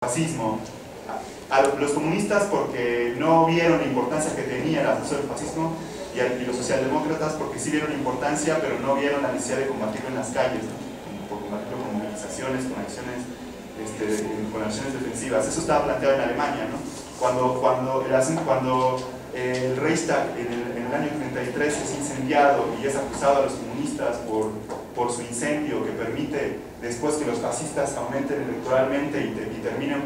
fascismo. A los comunistas porque no vieron la importancia que tenía el ascenso del fascismo, y los socialdemócratas porque sí vieron la importancia, pero no vieron la necesidad de combatirlo en las calles, ¿no? Por combatirlo con movilizaciones, con acciones defensivas. Eso estaba planteado en Alemania, ¿no? Cuando el Reichstag en el año 33 es incendiado y es acusado a los comunistas por su incendio, que permite después que los fascistas aumenten electoralmente y terminen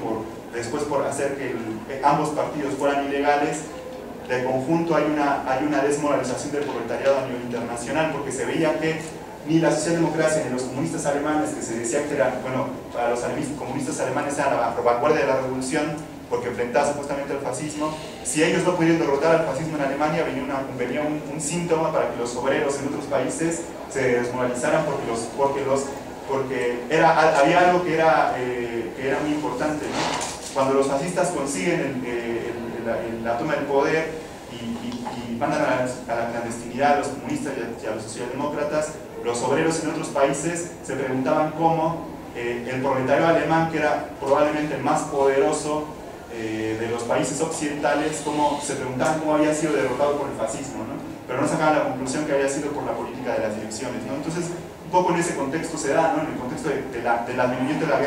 después por hacer que ambos partidos fueran ilegales, de conjunto hay una desmoralización del proletariado a nivel internacional, porque se veía que ni la socialdemocracia ni los comunistas alemanes, que se decía que eran, bueno, para los comunistas alemanes eran la vanguardia de la revolución, porque enfrentaba supuestamente al fascismo, si ellos no pudieron derrotar al fascismo en Alemania, venía un síntoma para que los obreros en otros países se desmoralizaran, porque había algo que era muy importante, ¿no? Cuando los fascistas consiguen la toma del poder y mandan a la clandestinidad a los comunistas y a los socialdemócratas, los obreros en otros países se preguntaban cómo el proletario alemán, que era probablemente el más poderoso de los países occidentales, se preguntaban cómo había sido derrotado por el fascismo, ¿no? Pero no sacaban la conclusión que había sido por la política de las direcciones, ¿no? Entonces, un poco en ese contexto se da, ¿no? En el contexto del advenimiento de la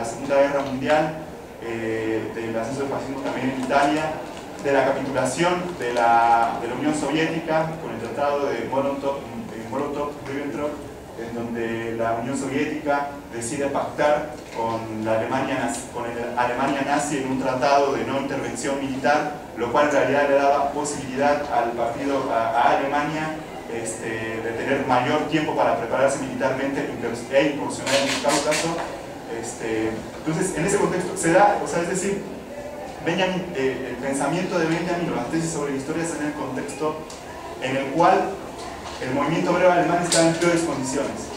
Segunda Guerra Mundial, del ascenso del fascismo también en Italia, de la capitulación de la Unión Soviética con el tratado de Molotov-Ribbentrop, en donde la Unión Soviética decide pactar con la Alemania nazi en un tratado de no intervención militar, lo cual en realidad le daba posibilidad a Alemania de tener mayor tiempo para prepararse militarmente e incursionar en el Cáucaso. Entonces, en ese contexto se da, es decir, el pensamiento de Benjamin o las tesis sobre la historia están en el contexto en el cual el movimiento obrero alemán estaba en peores condiciones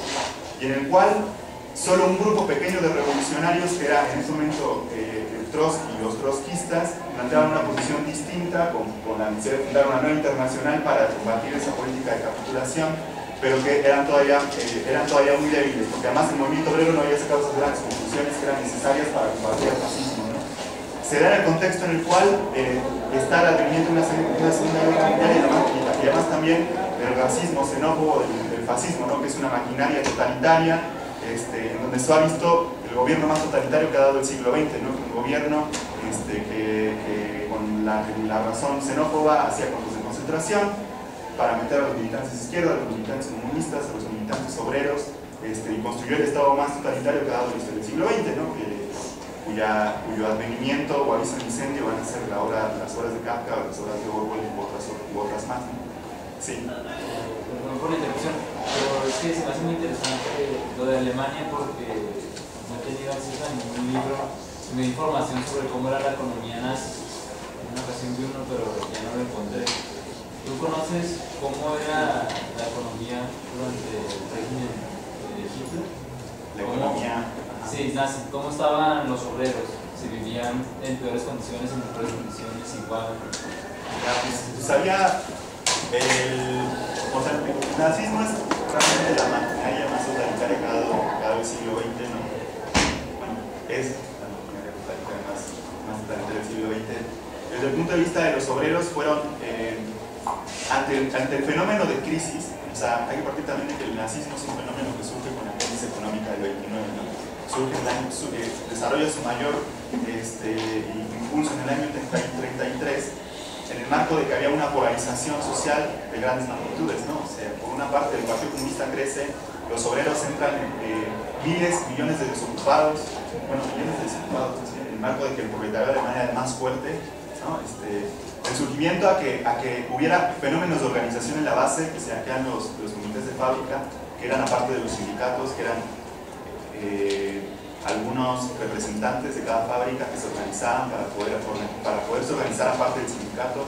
y en el cual solo un grupo pequeño de revolucionarios, que era en ese momento el Trotsky y los trotskistas, planteaban una posición distinta con la necesidad de fundar una nueva internacional para combatir esa política de capitulación, pero que eran todavía muy débiles, porque además el movimiento obrero no había sacado esas grandes conclusiones que eran necesarias para combatir el fascismo, ¿no? Se da en el contexto en el cual está el advenimiento de una Segunda Guerra Mundial y además también del racismo xenófobo, del fascismo, ¿no? Que es una maquinaria totalitaria, en donde se ha visto el gobierno más totalitario que ha dado el siglo XX, ¿no? Un gobierno que con la razón xenófoba hacía campos de concentración para meter a los militantes de izquierda, a los militantes comunistas, a los militantes obreros, y construyó el Estado más totalitario que ha dado el siglo XX, ¿no? Cuyo advenimiento o aviso de incendio van a ser las obras de Kafka, las obras de Orwell u otras más, ¿no? Sí. Perdón por la interrupción, pero es que se me hace muy interesante lo de Alemania porque no he tenido acceso a ningún libro, me dio información sobre cómo era la economía nazi. En una ocasión vi uno, pero ya no lo encontré. ¿Tú conoces cómo era la economía durante el régimen de Hitler? La economía... Sí, nazi. ¿Cómo estaban los obreros? Si vivían en peores condiciones, en mejores condiciones, igual. El nazismo es realmente la maquinaria más totalitaria que ha dado el siglo XX, ¿no? Bueno, es la maquinaria totalitaria más totalitaria del siglo XX. Desde el punto de vista de los obreros, fueron ante el fenómeno de crisis. O sea, hay que partir también de que el nazismo es un fenómeno que surge con la crisis económica del 29, ¿no? Desarrolla su mayor impulso en el año 33, en el marco de que había una polarización social de grandes magnitudes, ¿no? O sea, por una parte el Partido Comunista crece, los obreros entran en millones de desocupados, en el marco de que el proletariado de manera más fuerte, ¿no? El surgimiento a que hubiera fenómenos de organización en la base, que eran los comités de fábrica, que eran aparte de los sindicatos, que eran algunos representantes de cada fábrica que se organizaban para poderse organizar aparte del sindicato,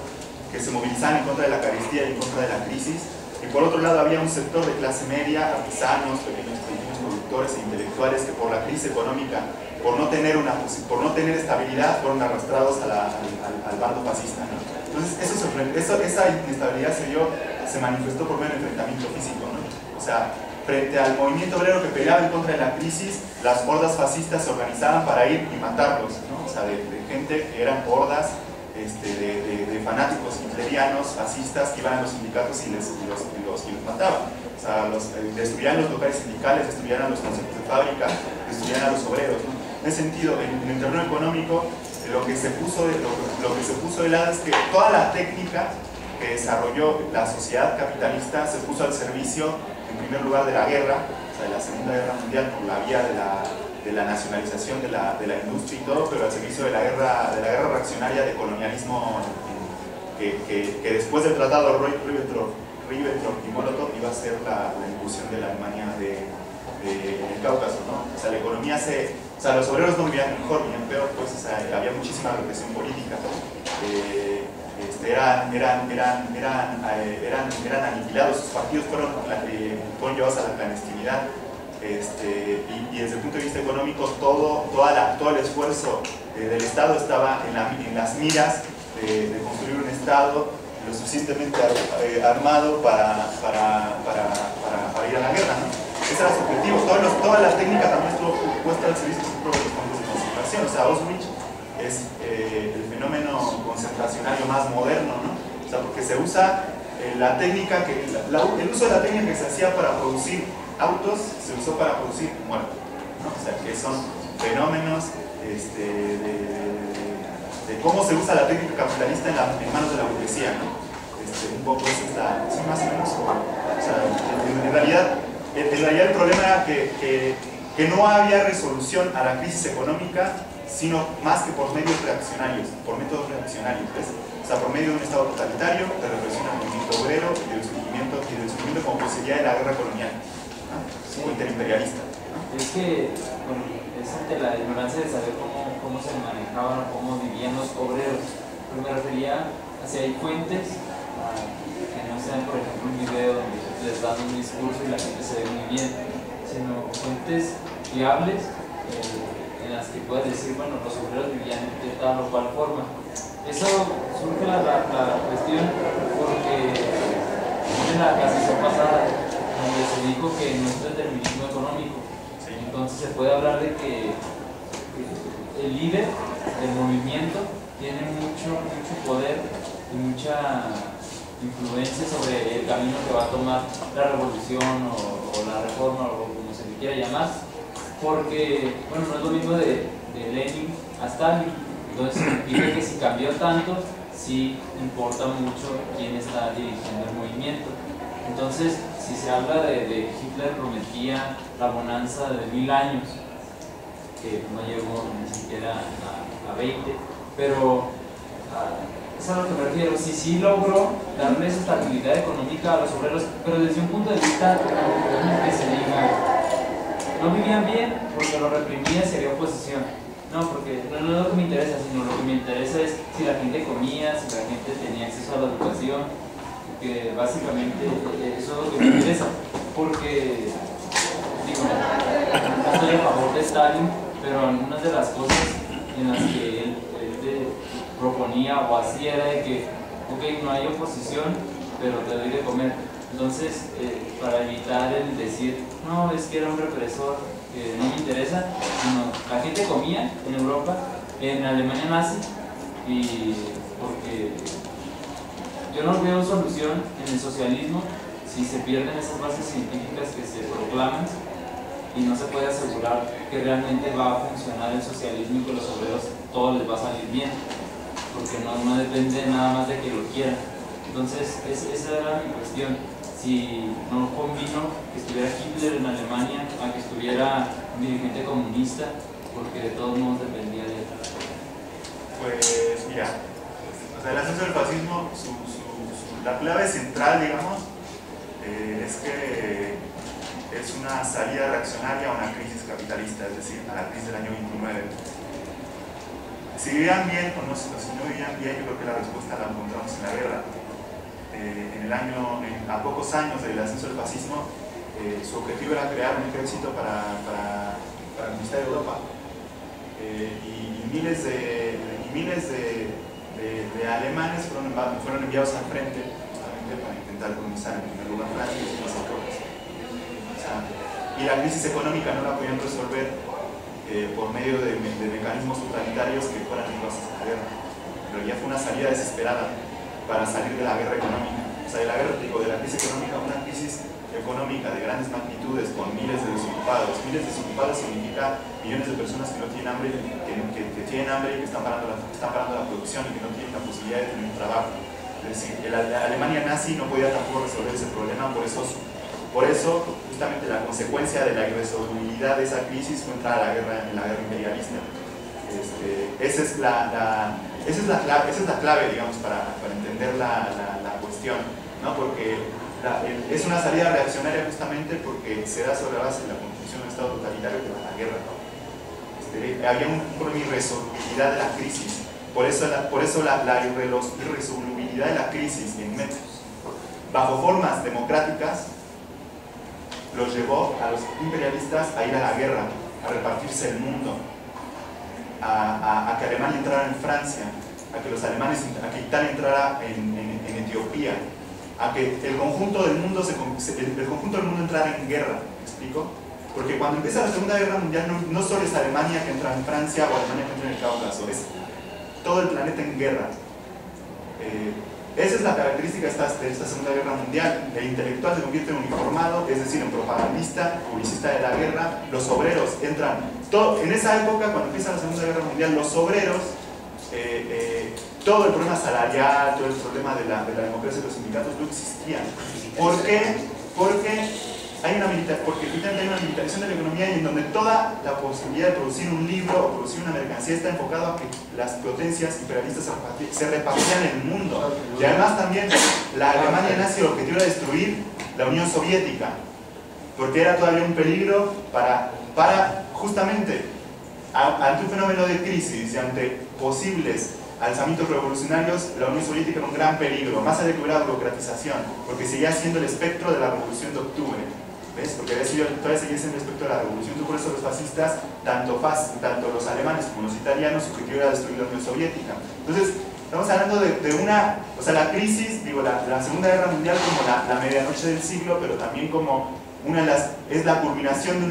que se movilizaban en contra de la carestía y en contra de la crisis. Y por otro lado había un sector de clase media, artesanos, pequeños productores e intelectuales que por la crisis económica, por no tener estabilidad, fueron arrastrados al bando fascista, ¿no? Entonces esa inestabilidad se manifestó por medio del enfrentamiento físico, ¿no? O sea, frente al movimiento obrero que peleaba en contra de la crisis, las hordas fascistas se organizaban para ir y matarlos, ¿no? O sea, de gente que eran hordas de fanáticos hitlerianos, fascistas, que iban a los sindicatos y los mataban. O sea, destruían los locales sindicales, destruían a los consejos de fábrica, destruían a los obreros, ¿no? En ese sentido, en el terreno económico, lo que se puso de lado es que toda la técnica que desarrolló la sociedad capitalista se puso al servicio, en primer lugar, de la guerra, o sea, de la Segunda Guerra Mundial, por la vía de la nacionalización de la industria y todo, pero al servicio de la guerra reaccionaria de colonialismo que después del tratado Ribbentrop y Molotov iba a ser la incursión de la Alemania en el Cáucaso, ¿no? O sea, la economía o sea, los obreros no vivían mejor, vivían peor, pues, o sea, había muchísima represión política, eran aniquilados, sus partidos fueron llevados a la clandestinidad, y desde el punto de vista económico todo el esfuerzo del Estado estaba en las miras de construir un Estado lo suficientemente armado para ir a la guerra, ¿no? Ese era su objetivo. Toda la técnica también estuvo puesta al servicio de los campos de concentración. O sea, Auschwitz es el fenómeno concentracionario más moderno, ¿no? O sea, porque se usa la técnica el uso de la técnica que se hacía para producir autos se usó para producir muertos, ¿no? O sea, que son fenómenos de cómo se usa la técnica capitalista en manos de la burguesía, ¿no? Un poco es más o menos. O sea, en realidad el problema era que no había resolución a la crisis económica, sino más que por medios reaccionarios, por métodos reaccionarios, ¿ves? O sea, por medio de un Estado totalitario, de represión al movimiento obrero y del surgimiento como posibilidad de la guerra colonial, ¿no? Sí. O interimperialista, ¿no? Es que, bueno, es ante la ignorancia de saber cómo se manejaban o cómo vivían los obreros. Pero me refería a si hay fuentes que no sean, por ejemplo, un video donde les dan un discurso y la gente se ve muy bien, sino fuentes fiables en las que puedes decir, bueno, los obreros vivían de tal o cual forma. Eso surge la cuestión porque en la clase pasada donde se dijo que no es determinismo económico, entonces se puede hablar de que el líder del movimiento tiene mucho poder y mucha influencia sobre el camino que va a tomar la revolución o la reforma o como se le quiera llamar, porque, bueno, no es lo mismo de Lenin a Stalin, entonces significa que si cambió tanto, sí importa mucho quién está dirigiendo el movimiento. Entonces, si se habla de Hitler prometía la bonanza de 1000 años, que no llegó ni siquiera a 20, pero es a lo que me refiero. Sí logró darles estabilidad económica a los obreros, pero desde un punto de vista que se diga, no vivían bien porque lo reprimía si había oposición. No, porque no es lo que me interesa, sino lo que me interesa es si la gente comía, si la gente tenía acceso a la educación, que básicamente eso es lo que me interesa, porque digo, no estoy a favor de Stalin, pero algunas de las cosas en las que él proponía o hacía era de que, ok, no hay oposición, pero te doy de comer. Entonces, para evitar el decir, no, es que era un represor, que no me interesa, sino la gente comía en Europa, en Alemania nazi, y porque yo no veo solución en el socialismo si se pierden esas bases científicas que se proclaman y no se puede asegurar que realmente va a funcionar el socialismo y que los obreros todo les va a salir bien, porque no depende nada más de que lo quieran. Entonces, esa era mi cuestión. Si no convino que estuviera Hitler en Alemania a que estuviera un dirigente comunista, porque de todos modos dependía de él. Pues mira, o sea, el ascenso del fascismo, la clave central, digamos, es que es una salida reaccionaria a una crisis capitalista, es decir, a la crisis del año 29. Si vivían bien o si no vivían bien, yo creo que la respuesta la encontramos en la guerra. A pocos años del ascenso del fascismo, su objetivo era crear un ejército para conquistar Europa. Y miles de alemanes fueron enviados al frente, justamente para intentar colonizar en primer lugar Francia y después Europa. O sea, y la crisis económica no la podían resolver por medio de mecanismos totalitarios que fueran en bases a la guerra. En realidad fue una salida desesperada para salir de la guerra económica. O sea, de la guerra, digo, de la crisis económica, una crisis económica de grandes magnitudes con miles de desocupados. Miles de desocupados significa millones de personas que no tienen hambre, que tienen hambre y que están parando la producción y que no tienen la posibilidad de tener un trabajo. Es decir, la Alemania nazi no podía tampoco resolver ese problema, por eso justamente la consecuencia de la irresolubilidad de esa crisis fue entrar a en la guerra imperialista. Esa es la clave, digamos, para entender la cuestión, ¿no? Porque es una salida reaccionaria justamente porque se da sobre la base de la construcción de un Estado totalitario que va a la guerra, ¿no? Había una irresolubilidad de la crisis, por eso la irresolubilidad de la crisis bajo formas democráticas los llevó a los imperialistas a ir a la guerra, a repartirse el mundo, a que Alemania entrara en Francia, a que Italia entrara en Etiopía, a que el conjunto del mundo entrara en guerra. ¿Me explico? Porque cuando empieza la Segunda Guerra Mundial no solo es Alemania que entra en Francia o Alemania que entra en el Cáucaso, es todo el planeta en guerra. Esa es la característica de esta Segunda Guerra Mundial. El intelectual se convierte en uniformado, es decir, en propagandista, publicista de la guerra. Los obreros entran. En esa época, cuando empieza la Segunda Guerra Mundial, los obreros, todo el problema salarial, todo el problema de la democracia de los sindicatos no existían. ¿Por qué? Porque hay una militarización de la economía y en donde toda la posibilidad de producir un libro o producir una mercancía está enfocado a que las potencias imperialistas se repartieran en el mundo. Y además también la Alemania nazi el objetivo era destruir la Unión Soviética, porque era todavía un peligro para justamente ante un fenómeno de crisis y ante posibles alzamientos revolucionarios, la Unión Soviética era un gran peligro, más allá de que hubiera burocratización, porque seguía siendo el espectro de la Revolución de Octubre. ¿Ves? Porque todavía seguía siendo el espectro de la revolución. Por eso los fascistas, tanto los alemanes como los italianos, su objetivo era destruir la Unión Soviética. Entonces, estamos hablando de una, o sea, la crisis, digo, la Segunda Guerra Mundial como la medianoche del siglo, pero también como es la culminación de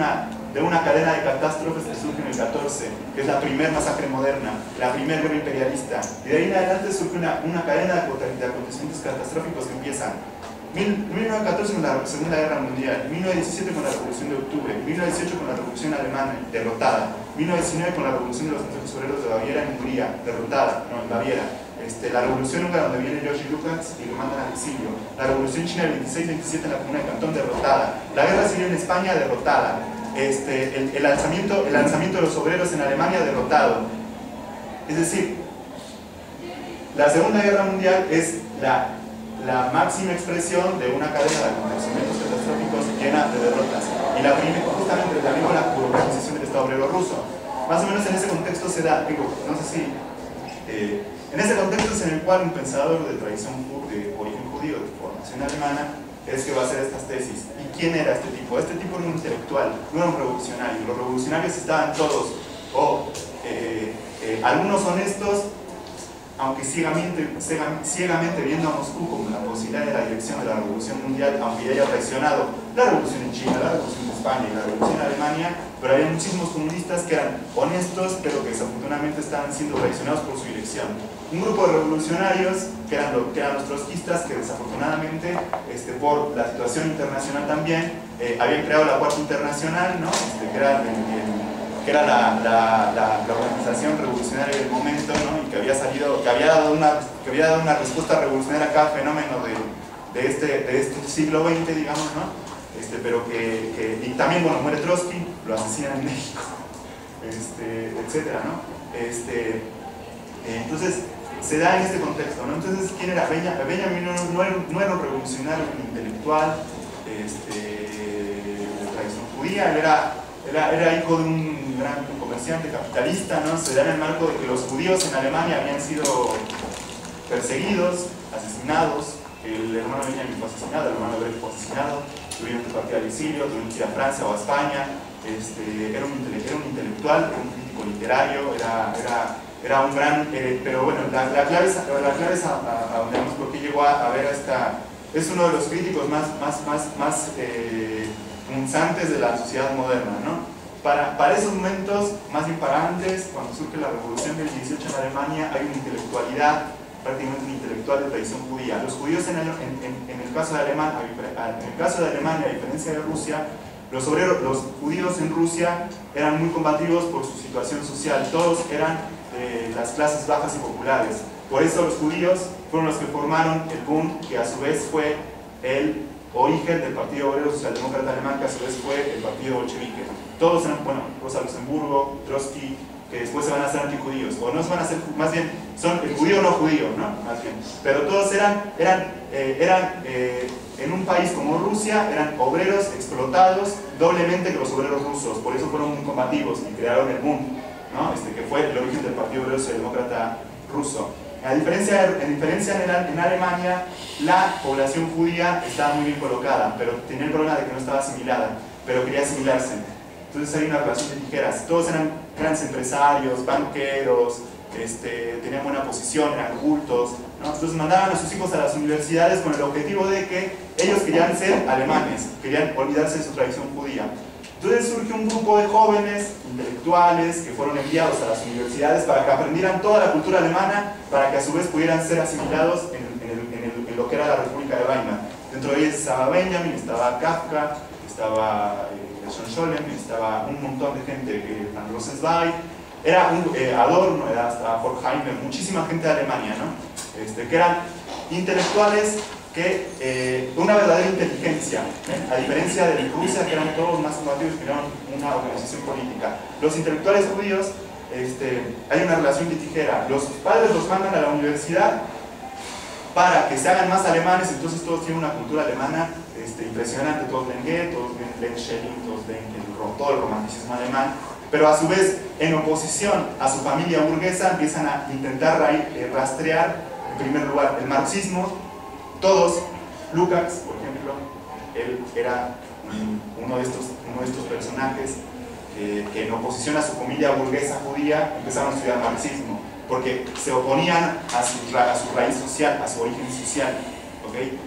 una cadena de catástrofes que surge en el 14, que es la primera masacre moderna, la primera guerra imperialista. Y de ahí en adelante surge una cadena de acontecimientos catastróficos que empiezan 1914 con la Segunda Guerra Mundial, 1917 con la Revolución de Octubre, 1918 con la Revolución Alemana, derrotada, 1919 con la Revolución de los Centros Obreros de Baviera en Hungría, derrotada, no, en Baviera, la Revolución Húngara donde viene Georgi Lukács y lo mandan al exilio, la Revolución China del 26-27 en la Comuna de Cantón, derrotada, la Guerra Civil en España, derrotada, el lanzamiento de los obreros en Alemania, derrotado. Es decir, la Segunda Guerra Mundial es la máxima expresión de una cadena de acontecimientos catastróficos llena de derrotas. Y justamente también con la burocratización del Estado obrero ruso. Más o menos en ese contexto se da, no sé si... en ese contexto es en el cual un pensador de tradición de origen judío, de formación alemana, es que va a hacer estas tesis. ¿Y quién era este tipo? Este tipo era un intelectual, no era un revolucionario. Los revolucionarios estaban todos, algunos honestos, aunque ciegamente viendo a Moscú como la posibilidad de la dirección de la revolución mundial, aunque ya haya traicionado la revolución en China, la revolución en España y la revolución en Alemania, pero había muchísimos comunistas que eran honestos, pero que desafortunadamente estaban siendo traicionados por su dirección. Un grupo de revolucionarios que eran los trotskistas, que desafortunadamente, por la situación internacional también, habían creado la Cuarta Internacional, ¿no? que era la organización revolucionaria del momento, ¿no? Y que había dado una respuesta revolucionaria a cada fenómeno de este siglo XX, digamos, ¿no? Pero y también, bueno, muere Trotsky, lo asesinan en México, etcétera, ¿no? Entonces, se da en este contexto, ¿no? Entonces, ¿quién era Benjamin? Benjamin no era un revolucionario, un intelectual de tradición judía, él era hijo de un gran comerciante capitalista, ¿no? Se da en el marco de que los judíos en Alemania habían sido perseguidos, asesinados, el hermano Benjamin fue asesinado, el hermano Brecht fue asesinado, tuvieron que partir al exilio, tuvieron que ir a Francia o a España, era un intelectual, era un crítico literario, era un gran... pero bueno, la clave es a donde vemos por qué llegó a ver es uno de los críticos más punzantes de la sociedad moderna, ¿no? Para esos momentos, más bien para antes, cuando surge la revolución del 18 en Alemania, hay una intelectualidad, prácticamente un intelectual de tradición judía. Los judíos en el caso de Alemania, a diferencia de Rusia, los judíos en Rusia eran muy combativos por su situación social. Todos eran las clases bajas y populares. Por eso los judíos fueron los que formaron el Bund, que a su vez fue el origen del Partido Obrero Socialdemócrata Alemán, que a su vez fue el Partido Bolchevique. Todos eran, bueno, Rosa Luxemburgo, Trotsky, que después se van a hacer antijudíos, o no se van a hacer, más bien, son el judío o no judío, ¿no? Más bien. Pero todos eran en un país como Rusia, eran obreros explotados doblemente que los obreros rusos, por eso fueron muy combativos y crearon el Bund, ¿no? Que fue el origen del Partido Obrero Socialdemócrata ruso. En diferencia en Alemania, la población judía estaba muy bien colocada, pero tenía el problema de que no estaba asimilada, pero quería asimilarse. Entonces hay una relación de tijeras. Todos eran grandes empresarios, banqueros, tenían buena posición, eran cultos, ¿no? Entonces mandaban a sus hijos a las universidades con el objetivo de que ellos querían ser alemanes, querían olvidarse de su tradición judía. Entonces surge un grupo de jóvenes intelectuales que fueron enviados a las universidades para que aprendieran toda la cultura alemana, para que a su vez pudieran ser asimilados en lo que era la República de Weimar. Dentro de ellos estaba Benjamin, estaba Kafka, estaba John Scholem, estaba un montón de gente, Frank Rosenzweig, era Adorno, era hasta Horkheimer, muchísima gente de Alemania, ¿no? Que eran intelectuales que una verdadera inteligencia, a diferencia de Rusia, que eran todos más combativos, que eran una organización política. Los intelectuales judíos, hay una relación de tijera. Los padres los mandan a la universidad para que se hagan más alemanes, entonces todos tienen una cultura alemana impresionante, todos leen Goethe, todos leen Schelling, todos leen todo el romanticismo alemán, pero a su vez, en oposición a su familia burguesa, empiezan a intentar rastrear, en primer lugar, el marxismo. Todos, Lukács, por ejemplo, él era uno de estos personajes que en oposición a su familia burguesa judía empezaron a estudiar marxismo, porque se oponían a su raíz social, a su origen social, ¿okay?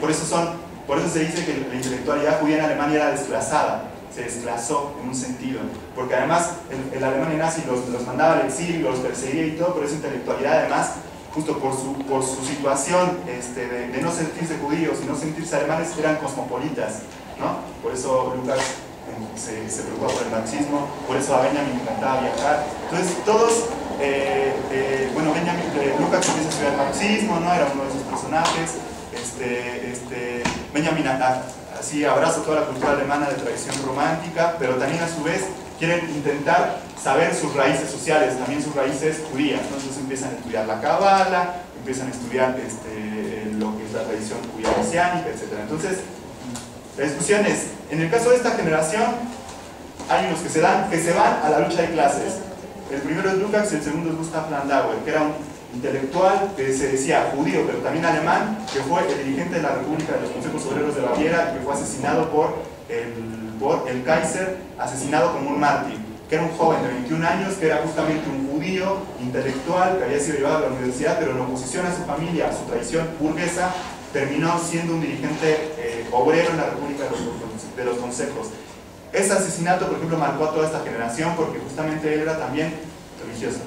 Por eso se dice que la intelectualidad judía en Alemania era desclasada, se desclasó en un sentido, porque además el Alemania nazi los mandaba al exilio, los perseguía y todo, pero esa intelectualidad además, justo por su situación de no sentirse judíos y no sentirse alemanes, eran cosmopolitas, ¿no? Por eso Lukács se preocupa por el marxismo, por eso a Benjamin le encantaba viajar. Entonces todos, Lukács empieza a estudiar marxismo, ¿no? Era uno de esos personajes. Benjamin así abraza toda la cultura alemana de tradición romántica, pero también a su vez quieren intentar saber sus raíces sociales, también sus raíces judías, ¿no? Entonces empiezan a estudiar la Cábala, empiezan a estudiar lo que es la tradición judía mesiánica, etc. Entonces, la discusión es, en el caso de esta generación, hay unos que se van a la lucha de clases. El primero es Lukács y el segundo es Gustav Landauer, que era un intelectual que se decía judío, pero también alemán, que fue el dirigente de la República de los Consejos Obreros de Baviera y que fue asesinado por el Kaiser, asesinado como un mártir, que era un joven de 21 años, que era justamente un judío intelectual que había sido llevado a la universidad, pero en oposición a su familia, a su tradición burguesa, terminó siendo un dirigente obrero en la República de los Consejos. Ese asesinato, por ejemplo, marcó a toda esta generación porque justamente él era también religioso.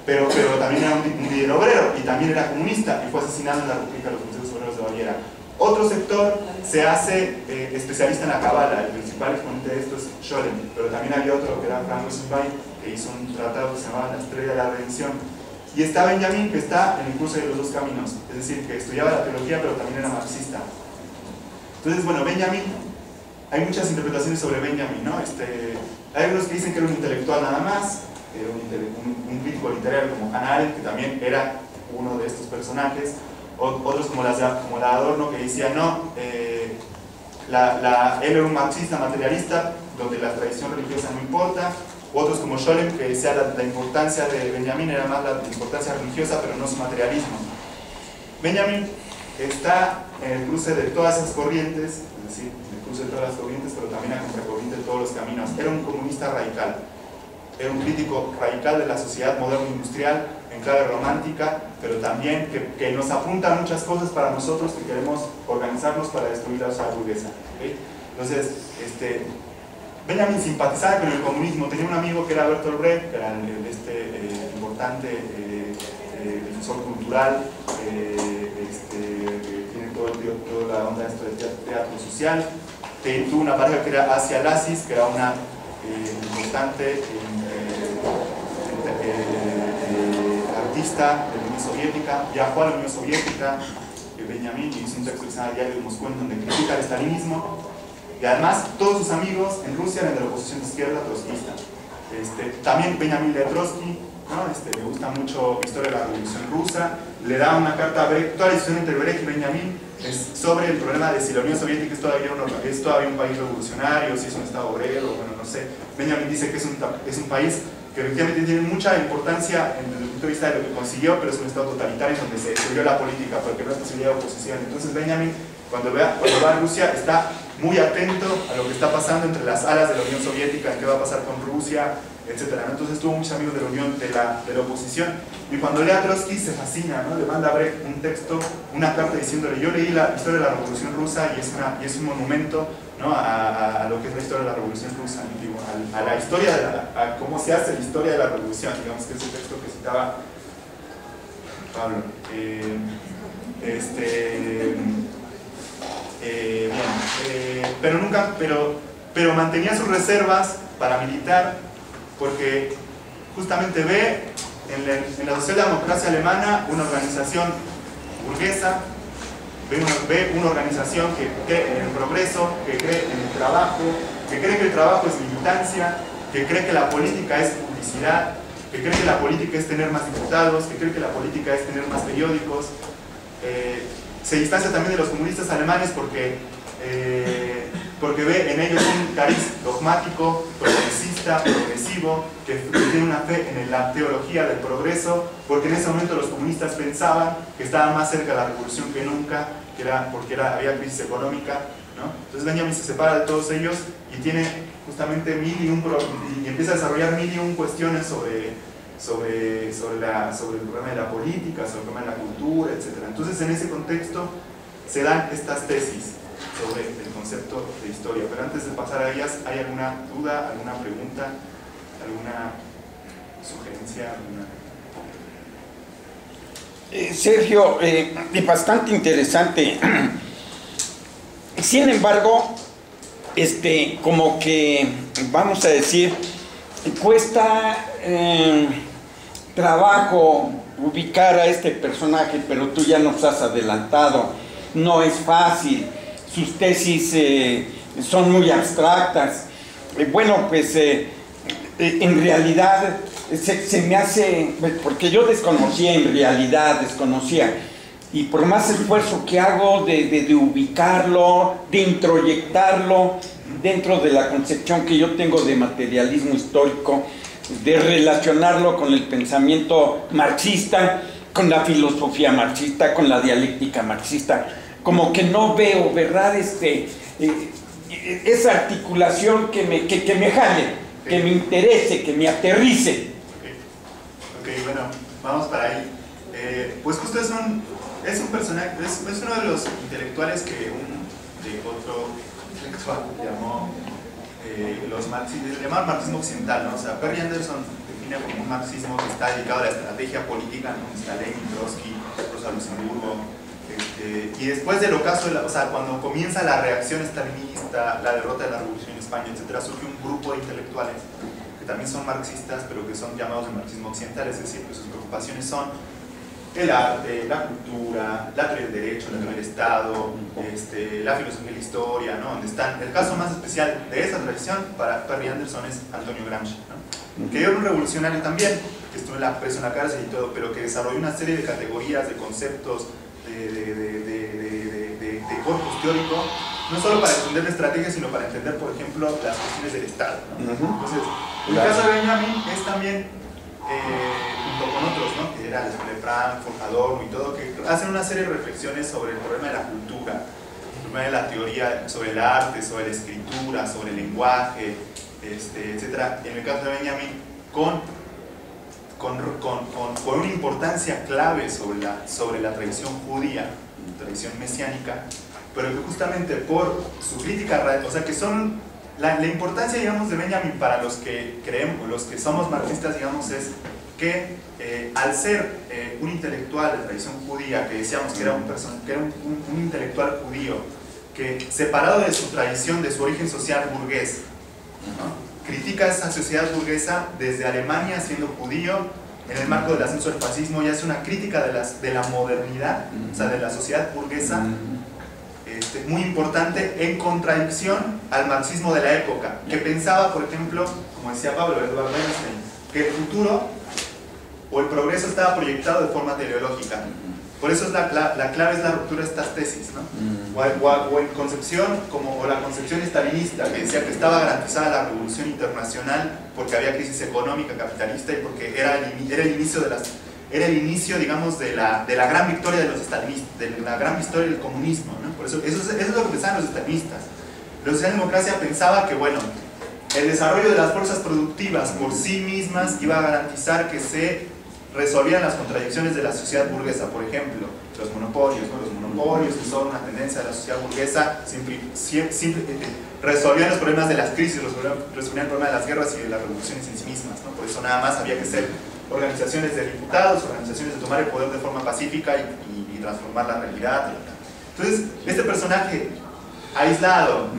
Pero también era un líder obrero y también era comunista y fue asesinado en la República de los Consejos Obreros de Baviera. Otro sector se hace especialista en la Cábala, el principal exponente de esto es Scholem, pero también había otro que era Frank Rosenzweig, que hizo un tratado que se llamaba La Estrella de la Redención. Y está Benjamin, que está en el cruce de los dos caminos, es decir, que estudiaba la teología pero también era marxista. Entonces, bueno, Benjamin, hay muchas interpretaciones sobre Benjamin, ¿no? Hay algunos que dicen que era un intelectual nada más, un crítico literario como Hannah Arendt, que también era uno de estos personajes, otros como la de Adorno, que decía no, él era un marxista materialista, donde la tradición religiosa no importa, otros como Scholem, que decía la importancia de Benjamin era más la importancia religiosa, pero no su materialismo. Benjamin está en el cruce de todas esas corrientes, es decir, en el cruce de todas las corrientes, pero también a contracorriente de todos los caminos. Era un comunista radical. era un crítico radical de la sociedad moderna industrial en clave romántica, pero también que nos apunta muchas cosas para nosotros que queremos organizarnos para destruir la sociedad burguesa. ¿Okay? Entonces, Benjamin simpatizaba con el comunismo. Tenía un amigo que era Bertolt Brecht, que era importante defensor cultural, tiene toda la onda esto de teatro social. Tuvo una pareja que era Asia Lassis, que era una importante artista de la Unión Soviética. Viajó a la Unión Soviética, Benjamin, y hizo un texto que se llama Diario de Moscú, en donde critica el estalinismo. Y además, todos sus amigos en Rusia eran de la oposición de izquierda trotskista. También Benjamin lee a Trotsky, ¿no? Le gusta mucho la historia de la Revolución Rusa. Le da una carta a Brecht. Toda la discusión entre Brecht y Benjamin es sobre el problema de si la Unión Soviética es todavía un país revolucionario, si es un estado obrero, bueno, no sé. Benjamin dice que es un país que efectivamente tiene mucha importancia desde el punto de vista de lo que consiguió, pero es un estado totalitario en donde se destruyó la política porque no es posibilidad de oposición. Entonces Benjamin, cuando va a Rusia, está muy atento a lo que está pasando entre las alas de la Unión Soviética, qué va a pasar con Rusia, etc. Entonces tuvo muchos amigos de la Unión, de la oposición, y cuando lee a Trotsky se fascina, ¿no? Le manda a Brecht un texto, una carta diciéndole: yo leí la historia de la Revolución Rusa y es un monumento, ¿no? a lo que es la historia de la Revolución Rusa, digo, a la historia, a cómo se hace la historia de la Revolución, digamos que es el texto que citaba Pablo. Pero mantenía sus reservas paramilitar, porque justamente ve en la socialdemocracia alemana una organización burguesa, ve una organización que cree en el progreso, que cree en el trabajo, que cree que el trabajo es militancia, que cree que la política es publicidad, que cree que la política es tener más diputados, que cree que la política es tener más periódicos. Se distancia también de los comunistas alemanes porque ve en ellos un cariz dogmático, progresista, progresivo, que tiene una fe en la teología del progreso, porque en ese momento los comunistas pensaban que estaban más cerca de la revolución que nunca, porque había crisis económica, ¿no? Entonces Benjamin se separa de todos ellos y tiene justamente y empieza a desarrollar 1001 cuestiones sobre el problema de la política, sobre el problema de la cultura, etc. Entonces, en ese contexto se dan estas tesis sobre el concepto de historia. Pero antes de pasar a ellas, ¿hay alguna duda, alguna pregunta, alguna sugerencia? Sergio, bastante interesante. Sin embargo, como que, vamos a decir, cuesta trabajo ubicar a este personaje, pero tú ya nos has adelantado, no es fácil, sus tesis son muy abstractas. Bueno, pues en realidad se me hace, porque yo desconocía, y por más esfuerzo que hago de ubicarlo, de introyectarlo dentro de la concepción que yo tengo de materialismo histórico, de relacionarlo con el pensamiento marxista, con la filosofía marxista, con la dialéctica marxista, como que no veo, ¿verdad? Esa articulación que me jale, que me interese, que me aterrice. Ok, bueno, vamos para ahí. Pues justo es un personaje, es uno de los intelectuales que otro intelectual llamó llamaban marxismo occidental, ¿no? O sea, Perry Anderson define como un marxismo que está dedicado a la estrategia política, ¿no? Está Lenin, Trotsky, Rosa Luxemburgo, y después del ocaso, o sea, cuando comienza la reacción stalinista, la derrota de la revolución en España, etc., surge un grupo de intelectuales que también son marxistas, pero que son llamados de marxismo occidental, es decir, que sus preocupaciones son el arte, la cultura, la teoría del derecho, la teoría del Estado, la filosofía y la historia, ¿no? Donde están. El caso más especial de esa tradición para Perry Anderson es Antonio Gramsci, ¿no? Que era un revolucionario también, que estuvo preso en la cárcel y todo, pero que desarrolló una serie de categorías, de conceptos, de corpus teórico, no solo para entender la estrategia, sino para entender, por ejemplo, las cuestiones del Estado, ¿no? Entonces, el caso de Benjamin es también junto con otros, ¿no? Que era la Escuela de Frankfurt, Adorno y todo, que hacen una serie de reflexiones sobre el problema de la cultura, el problema de la teoría, sobre el arte, sobre la escritura, sobre el lenguaje, etc. En el caso de Benjamin, con una importancia clave sobre la tradición judía, tradición mesiánica, pero que justamente por su crítica, o sea, que son la importancia, digamos, de Benjamin para los que creemos, los que somos marxistas, digamos, es que al ser un intelectual de tradición judía, que decíamos que era un intelectual judío, que separado de su tradición, de su origen social burgués, ¿no?, critica esa sociedad burguesa desde Alemania, siendo judío, en el marco del ascenso del fascismo, y hace una crítica de la modernidad, o sea, de la sociedad burguesa, muy importante, en contradicción al marxismo de la época, que pensaba, por ejemplo, como decía Pablo, Edward Bernstein, que el futuro o el progreso estaba proyectado de forma teleológica. Por eso es la clave es la ruptura de estas tesis, ¿no? O en concepción, o la concepción stalinista, que decía que estaba garantizada la revolución internacional porque había crisis económica, capitalista, y porque era el inicio, digamos, de la gran victoria de los stalinistas, de la gran victoria del comunismo, ¿no? Por eso es lo que pensaban los stalinistas. La socialdemocracia pensaba que, bueno, el desarrollo de las fuerzas productivas por sí mismas iba a garantizar que se resolvían las contradicciones de la sociedad burguesa. Por ejemplo, los monopolios, ¿no? Los monopolios, que son una tendencia de la sociedad burguesa, resolvían los problemas de las crisis, resolvían el problema de las guerras y de las revoluciones en sí mismas, ¿no? Por eso nada más había que ser organizaciones de diputados, organizaciones de tomar el poder de forma pacífica y transformar la realidad. Entonces, este personaje aislado,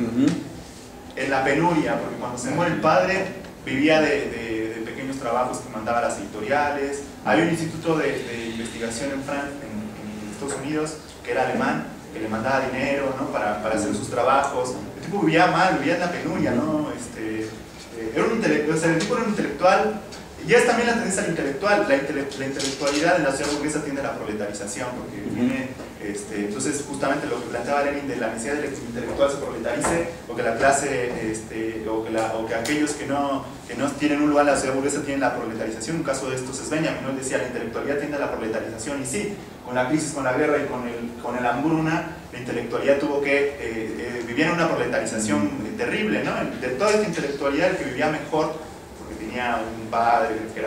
en la penuria, porque cuando se muere el padre vivía de pequeños trabajos que mandaba a las editoriales. Había un instituto de investigación en Estados Unidos, que era alemán, que le mandaba dinero, ¿no?, para hacer sus trabajos. El tipo vivía mal, vivía en la penuria, ¿no? Era un intelectual, o sea, el tipo era un intelectual. Y es también la tendencia al intelectual. La intelectualidad en la sociedad burguesa tiende a la proletarización, porque viene, entonces justamente lo que planteaba Lenin de la necesidad de que el intelectual se proletarice, o que la clase, o que aquellos que no tienen un lugar en la sociedad burguesa tienen la proletarización. Un caso de estos es Benjamin, ¿no? Él decía, la intelectualidad tiende a la proletarización, y sí, con la crisis, con la guerra y con el hambruna, la intelectualidad tuvo que vivir en una proletarización terrible, ¿no? De toda esta intelectualidad, el que vivía mejor, tenía un padre que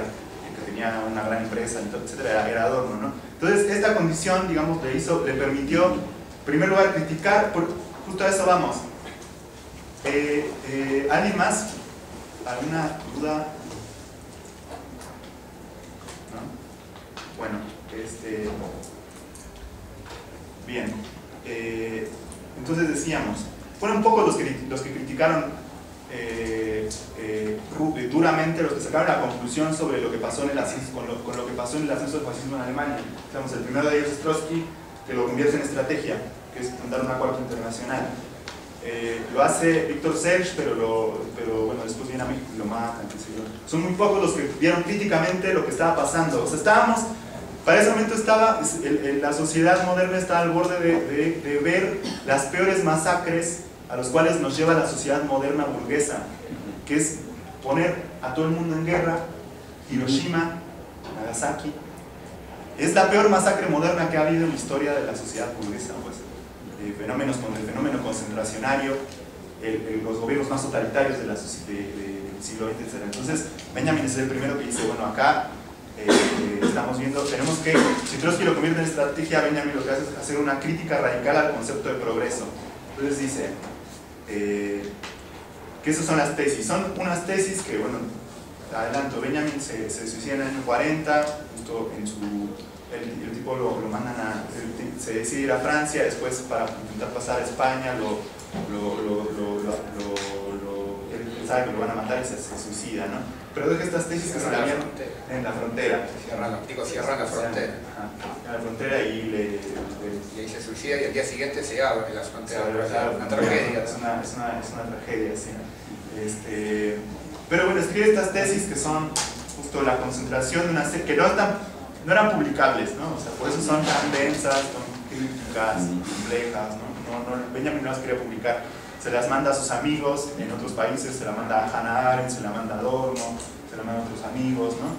tenía una gran empresa, etcétera, era Adorno, ¿no? Entonces, esta condición, digamos, le permitió, en primer lugar, criticar, justo a eso vamos. ¿Alguien más? ¿Alguna duda? ¿No? Bueno, bien. Entonces decíamos, fueron pocos los que criticaron duramente, los que sacaron la conclusión sobre lo que pasó en el ascenso, con lo que pasó en el ascenso del fascismo en Alemania. Digamos, el primero de ellos es Trotsky, que lo convierte en estrategia, que es fundar una cuarta internacional. Lo hace Víctor Serge, pero bueno, después viene a México y lo matan, qué sé yo. Son muy pocos los que vieron críticamente lo que estaba pasando. O sea, para ese momento la sociedad moderna estaba al borde de ver las peores masacres a los cuales nos lleva la sociedad moderna burguesa, que es poner a todo el mundo en guerra. Hiroshima, Nagasaki, es la peor masacre moderna que ha habido en la historia de la sociedad burguesa, pues. El fenómeno concentracionario, los gobiernos más totalitarios del siglo XX, etc. Entonces, Benjamin es el primero que dice, bueno, acá estamos viendo, tenemos que, si Trotsky lo convierte en estrategia, Benjamin lo que hace es hacer una crítica radical al concepto de progreso. Entonces dice que esas son las tesis. Son unas tesis que, bueno, adelanto, Benjamin se suicida en el año 40, justo en el tipo lo mandan se decide ir a Francia, después para intentar pasar a España, él sabe que lo van a matar y se suicida, ¿no? Pero deja estas tesis que se la en la frontera. Cierran la frontera. En la frontera y ahí se suicida, y al día siguiente se abre las fronteras. Una tragedia. Es una tragedia, sí. Pero bueno, escribe estas tesis que son justo la concentración de una serie que no eran publicables, ¿no? O sea, por eso son tan densas, tan críticas, complejas, ¿no? Benjamin no las quería publicar. Se las manda a sus amigos en otros países, se la manda a Hannah Arendt, se la manda a Adorno, se la manda a otros amigos, ¿no?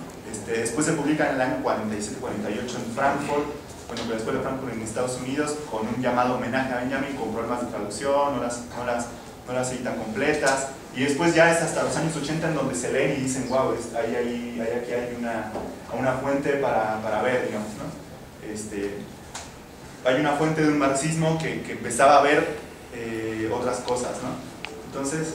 Después se publica en el año 47-48 en Frankfurt, bueno, pero después de Frankfurt en Estados Unidos, con un llamado homenaje a Benjamin, con problemas de traducción, no las editan completas. Y después ya es hasta los años 80 en donde se leen y dicen, wow, aquí hay una fuente para ver, digamos, ¿no? Hay una fuente de un marxismo que empezaba a ver otras cosas, ¿no? Entonces,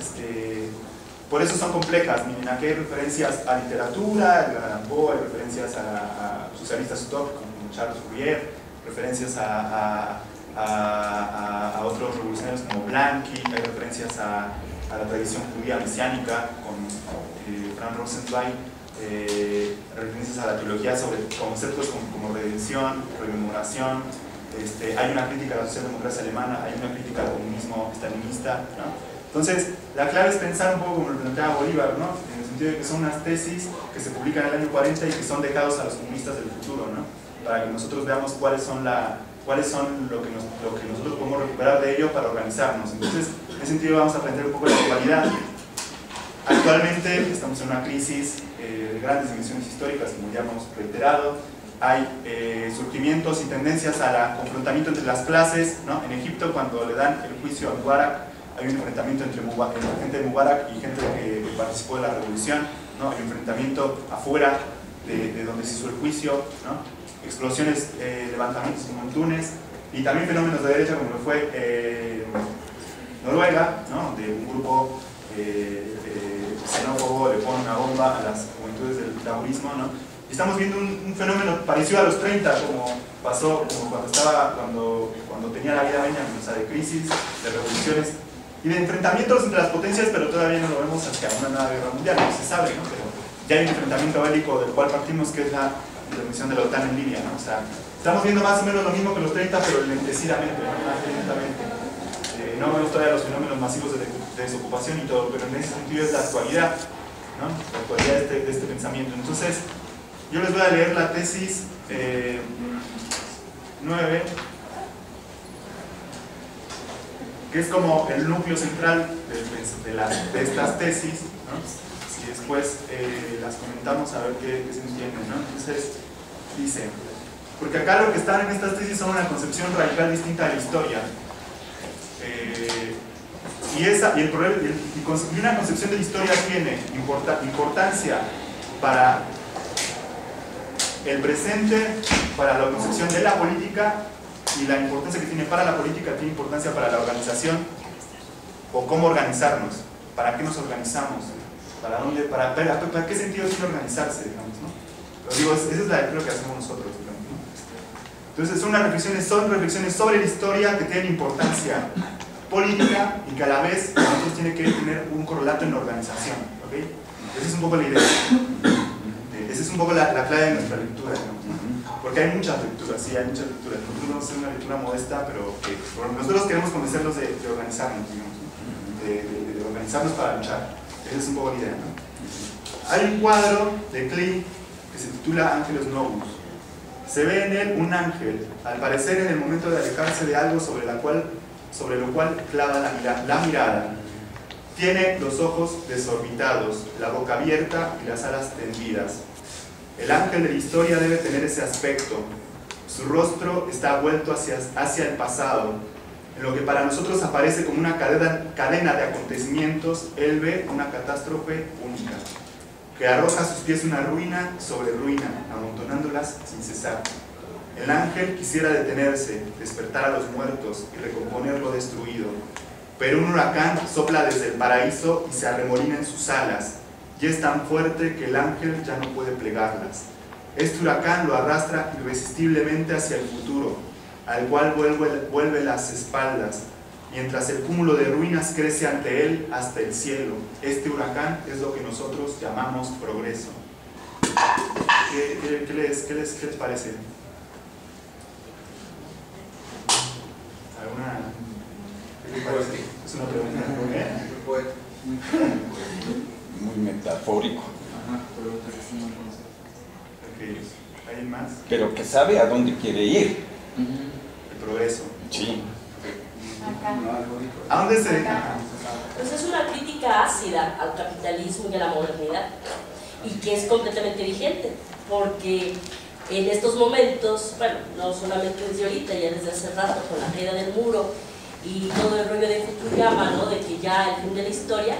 por eso son complejas. Miren, aquí hay referencias a literatura, a Edgar Allan Poe, hay referencias a socialistas utópicos como Charles Fourier, referencias a otros revolucionarios como Blanqui, hay referencias a la tradición judía mesiánica con Franz Rosenzweig, referencias a la teología sobre conceptos como redención, rememoración. Hay una crítica a la socialdemocracia alemana, hay una crítica al comunismo stalinista, ¿no? Entonces, la clave es pensar un poco como lo planteaba Bolívar, ¿no? En el sentido de que son unas tesis que se publican en el año 40 y que son dejados a los comunistas del futuro, ¿no? Para que nosotros veamos cuáles son lo que nosotros podemos recuperar de ello para organizarnos. Entonces, en ese sentido vamos a aprender un poco de la actualidad. Actualmente estamos en una crisis de grandes dimensiones históricas, como ya hemos reiterado. Hay surgimientos y tendencias al confrontamiento entre las clases, ¿no? En Egipto, cuando le dan el juicio a Mubarak, hay un enfrentamiento entre gente de Mubarak y gente que participó de la revolución, ¿no? Hay un enfrentamiento afuera de donde se hizo el juicio, ¿no? Explosiones, levantamientos como en Túnez, y también fenómenos de derecha como lo fue Noruega, ¿no? Donde un grupo xenófobo le pone una bomba a las juventudes del taoísmo, ¿no? Y estamos viendo un fenómeno parecido a los 30, como pasó cuando tenía la vida Benjamin, o sea, de crisis, de revoluciones y de enfrentamientos entre las potencias, pero todavía no lo vemos hacia una nueva guerra mundial, no se sabe, ¿no? Pero ya hay un enfrentamiento bélico del cual partimos, que es la intervención de la OTAN en Libia, ¿no? O sea, estamos viendo más o menos lo mismo que los 30, pero lentecidamente, ¿no? Más lentamente. No vemos todavía los fenómenos masivos de desocupación y todo, pero en ese sentido es la actualidad, ¿no? La actualidad de este pensamiento. Entonces, yo les voy a leer la tesis 9, que es como el núcleo central de estas tesis, ¿no? Y después las comentamos a ver qué se entiende, ¿no? Entonces, dice, porque acá lo que están en estas tesis son una concepción radical distinta de la historia. Y una concepción de la historia tiene importancia para el presente, para la concepción de la política, y la importancia que tiene para la política tiene importancia para la organización, o cómo organizarnos, para qué nos organizamos, para qué sentido tiene organizarse, digamos, ¿no? Pero digo, esa es la lectura que hacemos nosotros, digamos, ¿no? Entonces son reflexiones sobre la historia que tienen importancia política y que a la vez nosotros tiene que tener un correlato en la organización, ¿ok? Esa es un poco la idea. Esa es un poco la clave de nuestra lectura, ¿no? Porque hay muchas lecturas, sí, hay muchas lecturas. Nosotros vamos a hacer una lectura modesta, pero nosotros queremos convencerlos de organizarnos, digamos, de organizarnos para luchar. Esa es un poco la idea, ¿no? Hay un cuadro de Klee que se titula Ángelos Novus. Se ve en él un ángel, al parecer en el momento de alejarse de algo sobre lo cual clava la mirada. Tiene los ojos desorbitados, la boca abierta y las alas tendidas. El ángel de la historia debe tener ese aspecto. Su rostro está vuelto hacia el pasado. En lo que para nosotros aparece como una cadena de acontecimientos, él ve una catástrofe única, que arroja a sus pies una ruina sobre ruina, amontonándolas sin cesar. El ángel quisiera detenerse, despertar a los muertos y recomponer lo destruido. Pero un huracán sopla desde el paraíso y se arremolina en sus alas, y es tan fuerte que el ángel ya no puede plegarlas. Este huracán lo arrastra irresistiblemente hacia el futuro, al cual vuelve las espaldas, mientras el cúmulo de ruinas crece ante él hasta el cielo. Este huracán es lo que nosotros llamamos progreso. ¿Qué les parece? ¿Qué les parece? Es una pregunta. Muy metafórico. Okay. ¿Hay más? Pero que sabe a dónde quiere ir. El progreso. Sí. ¿A dónde se deja? Pues es una crítica ácida al capitalismo y a la modernidad, y que es completamente vigente, porque en estos momentos, bueno, no solamente desde ahorita, ya desde hace rato con la caída del muro y todo el rollo de Fukuyama, ¿no? De que ya el fin de la historia,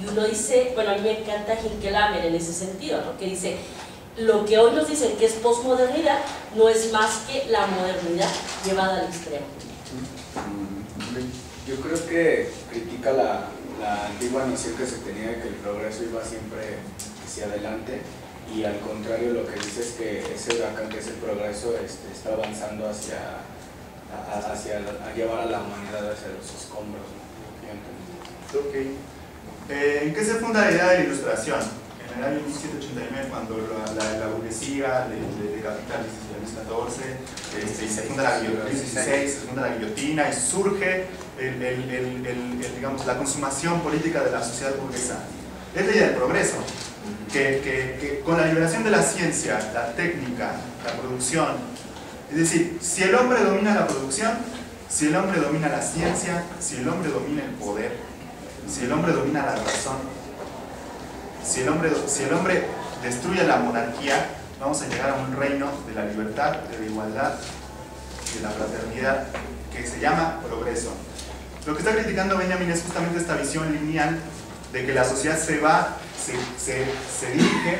Y uno dice, bueno, a mí me encanta Hinkelamer en ese sentido, ¿no? Que dice, lo que hoy nos dicen que es posmodernidad no es más que la modernidad llevada al extremo. Yo creo que critica la antigua noción que se tenía de que el progreso iba siempre hacia adelante, y al contrario lo que dice es que ese huracán, que es el progreso, está avanzando hacia a llevar a la humanidad hacia los escombros, ¿no? Ok. ¿En qué se funda la idea de la ilustración? En el año 1789, cuando la burguesía de capital, Luis XIV, se funda la guillotina, se funda la guillotina y surge digamos, la consumación política de la sociedad burguesa. Es la idea del progreso, que con la liberación de la ciencia, la técnica, la producción, es decir, si el hombre domina la producción, si el hombre domina la ciencia, si el hombre domina el poder, si el hombre domina la razón, si el hombre destruye la monarquía, vamos a llegar a un reino de la libertad, de la igualdad, de la fraternidad, que se llama progreso. Lo que está criticando Benjamin es justamente esta visión lineal de que la sociedad se dirige